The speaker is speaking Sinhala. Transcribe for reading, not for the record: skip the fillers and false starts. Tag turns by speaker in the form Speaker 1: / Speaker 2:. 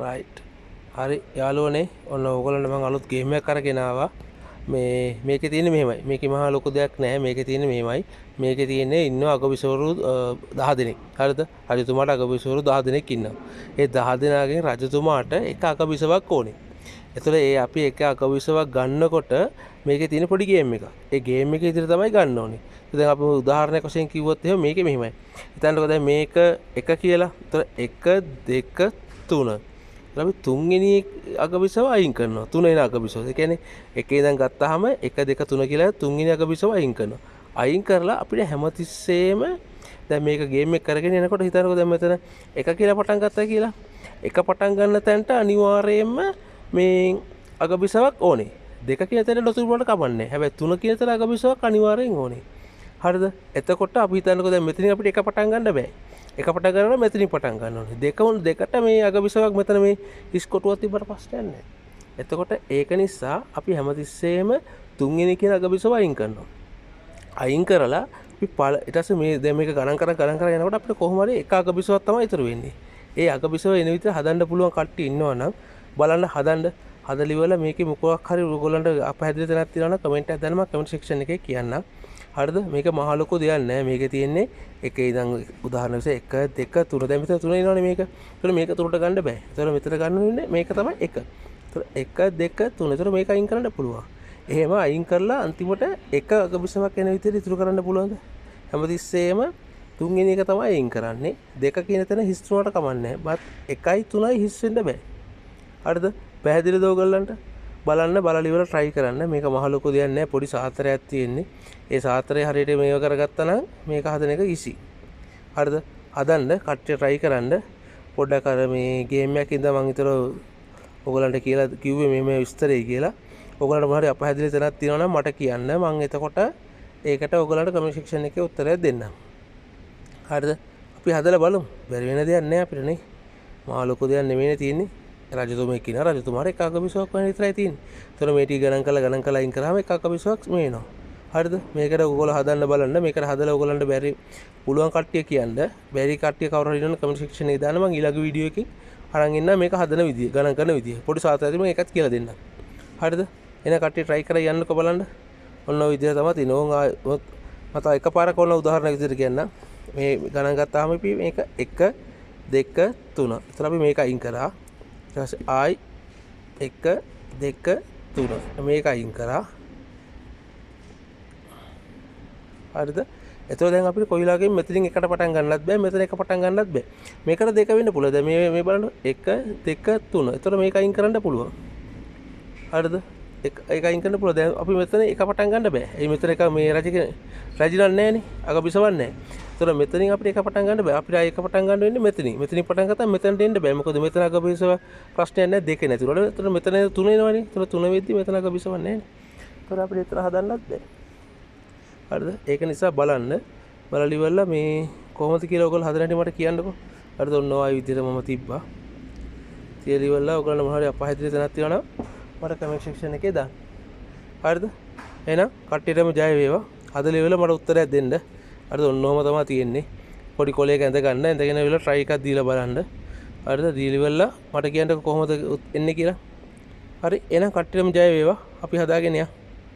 Speaker 1: රයිට්. හරි යාළුවනේ ඔන්න ඕගොල්ලන්ට මම අලුත් ගේම් එකක් අරගෙන ආවා. මේකේ තියෙන්නේ මෙහෙමයි. මේකේ මහා ලොකු දෙයක් නැහැ. මේකේ තියෙන්නේ මෙහෙමයි. මේකේ තියෙන්නේ ඉන්නවා අගබිසවරු 10 දෙනෙක්. හරිද? රජතුමාට අගබිසවරු 10 දෙනෙක් ඉන්නවා. ඒ 10 දෙනාගෙන් රජතුමාට එක අගබිසවක් ඕනේ. එතකොට අපි එක අගබිසවක් ගන්නකොට මේකේ තියෙන පොඩි ගේම් එකක්. ඒ ගේම් එකේ විතර තමයි ගන්න ඕනේ. දැන් අපි උදාහරණයක් වශයෙන් කිව්වොත් එහෙම මේකේ මෙහෙමයි. හිතන්නකෝ දැන් මේක 1 කියලා. එතකොට 1 2 3 අපි තුන්වෙනි අගබිසව අයින් කරනවා. තුන්වෙනි අගබිසව. ඒ කියන්නේ එකේ ඉඳන් ගත්තාම 1 2 3 කියලා තුන්වෙනි අගබිසව අයින් කරනවා. අයින් කරලා අපිට හැමතිස්සෙම දැන් මේක ගේම් එක කරගෙන යනකොට හිතන්නකෝ දැන් මෙතන 1 කියලා පටන් ගත්තා කියලා. 1 පටන් ගන්න තැනට අනිවාර්යයෙන්ම මේ අගබිසවක් ඕනේ. 2 කියන තැන නොතිබුණාට කමන්නේ. හැබැයි 3 කියන තැන අගබිසවක් අනිවාර්යෙන් ඕනේ. හරිද? එතකොට අපි හිතන්නකෝ දැන් මෙතනින් අපිට 1 පටන් ගන්න බෑ. 1 පටන් ගන්නවා මෙතනින් පටන් ගන්න ඕනේ. දෙකට මේ අගබිසවක් මෙතන මේ ඉස්කොටුවක් තිබ්බට ප්‍රශ්නයක් නැහැ. එතකොට ඒක නිසා අපි හැමතිස්සෙම තුන්වෙනි කියන අගබිසව අයින් කරනවා. අයින් කරලා අපි ඊට පස්සේ මේ දැන් මේක ගණන් කරලා යනකොට අපිට කොහොම හරි එක අගබිසවක් තමයි ඉතුරු වෙන්නේ. ඒ අගබිසව එන විදිහට හදන්න පුළුවන් කට්ටිය ඉන්නවා නම් බලන්න හදන්න. හදලා ඉවරලා මේකේ මොකක් හරි ඔයගොල්ලන්ට අපහැදිලි තැනක් තියෙනවා නම් කමෙන්ට් එකක් දාන්න මම කමෙන්ට් සෙක්ෂන් එකේ කියන්නම්. හරිද? මේක මහ ලොකු දෙයක් නෑ. මේකේ තියෙන්නේ එකේ ඉඳන් උදාහරණ විදිහට 1 2 3 දැන් මෙතන 3 එනවනේ මේක. ඒතර මේක 3ට ගන්න බෑ. ඒතර මෙතන ගන්න වෙන්නේ මේක තමයි 1. ඒතර 1 2 3. ඒතර මේක අයින් කරන්න පුළුවන්. එහෙම අයින් කරලා අන්තිමට එක අගබිසමක් එන විදිහට ඉතුරු කරන්න පුළුවන්ද? හැමතිස්සෙම තුන්වෙනි එක තමයි අයින් කරන්නේ. 2 කියන තැන හිස් වුණාට කමන්නේ නෑ. බත් 1යි 3යි හිස් වෙන්න බෑ. හරිද? පැහැදිලිද ඔයගොල්ලන්ට? බලන්න බලලා ඉවර try කරන්න. මේක මහ ලොකු දෙයක් නෑ. පොඩි සාත්‍රයක් තියෙන්නේ. ඒ සාත්‍රය හරියට මේව කරගත්තා නම් මේක හදන එක easy. හරිද? හදන්න කට්ටිය try කරන්න. පොඩ්ඩක් අර මේ ගේම් එකක ඉඳන් මම විතර ඔයගොල්ලන්ට කියලා කිව්වේ මේ විස්තරය කියලා. ඔයගොල්ලන්ට මොහරි අපහැදිලි තැනක් තියෙනවා නම් මට කියන්න. මම එතකොට ඒකට ඔයගොල්ලන්ට කමෙන්ට් සෙක්ෂන් එකේ උත්තරයක් දෙන්නම්. හරිද? අපි හදලා බලමු. බැරි වෙන දෙයක් නෑ අපිට නේ. මහ ලොකු දෙයක් නෙමෙයිනේ තියෙන්නේ. රජතුමෙක් ඉන්නවා. රජතුමාට එක අගබිසවක් වෙන විතරයි තියෙන්නේ. ඒතර මේ ටික ගණන් කරලා අයින් කරාම එක අගබිසවක් මේ එනවා. හරිද? මේකට ඔයගොල්ලෝ හදන්න බලන්න. මේකට හදලා ඔයගොල්ලන්ට බැරි පුළුවන් කට්ටිය කියන්න. බැරි කට්ටිය කවුරු හරි ඉන්නවනම් කමෙන්ට් සෙක්ෂන් එකේ දාන්න. මම ඊළඟ වීඩියෝ එකකින් අරන් ඉන්න මේක හදන විදිය, ගණන් කරන විදිය. පොඩි සාතයදී මම ඒකත් කියලා දෙන්නම්. හරිද? එන කට්ටිය try කරලා යන්නකෝ බලන්න. ඔන්න ඔය විදිය තමයි තියෙනවා. මම එකපාරක් ඔන්න උදාහරණයක් විදිහට කියන්නම්. මේ ගණන් ගත්තාම අපි මේක 1 2 3. ඒතර අපි මේක අයින් කරා. ඊට පස්සේ ආයි 1 2 3 මේක අයින් කරා. හරිද? එතකොට දැන් අපිට කොයිලාගෙන් මෙතනින් එකට පටන් ගන්නත් බෑ, මෙතන එක පටන් ගන්නත් බෑ. මේකට දෙක වෙන්න පුළුවන්. දැන් මේ බලන්න 1 2 3. එතකොට මේක අයින් කරන්න පුළුවන්. හරිද? ඒක අයින් කරන්න පුළුවන්. දැන් අපි මෙතන එක පටන් ගන්න බෑ. ඒ මෙතන එක මේ රජිනල් නෑනේ. අගබිසවක් නෑ. එතකොට මෙතනින් අපිට එක පටන් ගන්න බෑ. අපිට එක පටන් ගන්න වෙන්නේ මෙතනින්. මෙතනින් පටන් ගත්තාම මෙතනට එන්න බෑ. මොකද මෙතන අගබිසව ප්‍රශ්නයක් නෑ, දෙකේ නැති. එතකොට මෙතන 3 එනවනේ. එතකොට 3 වෙද්දි මෙතන අගබිසවක් නෑනේ. එතකොට අපිට එතන හදන්නත් බෑ. හරිද? ඒක නිසා බලන්න. බලලා ඉවරලා මේ කොහොමද කියලා ඔයගොල්ලෝ හදන හැටි මට කියන්නකෝ. හරිද? ඔන්න ඔය විදිහට මම තිබ්බා. තියලා ඉවරලා ඔයගොල්ලෝ මොනවා හරි අපහැදිලි තැනක් තියෙනවා නම් මට කමෙන්ට් සෙක්ෂන් එකේ දාන්න. හරිද? එහෙනම් කට්ටියටම ජය වේවා. හදලා ඉවරලා මට උත්තරයක් දෙන්න. හරිද? ඔන්න ඔහම තමයි තියෙන්නේ. පොඩි කොලයක ඇඳ ගන්න. ඇඳගෙන ඉවරලා try එකක් දීලා බලන්න. හරිද? දීලා ඉවරලා මට කියන්නකෝ කොහොමද එන්නේ කියලා. හරි. එහෙනම් කට්ටියටම ජය වේවා. අපි හදාගෙන යමු.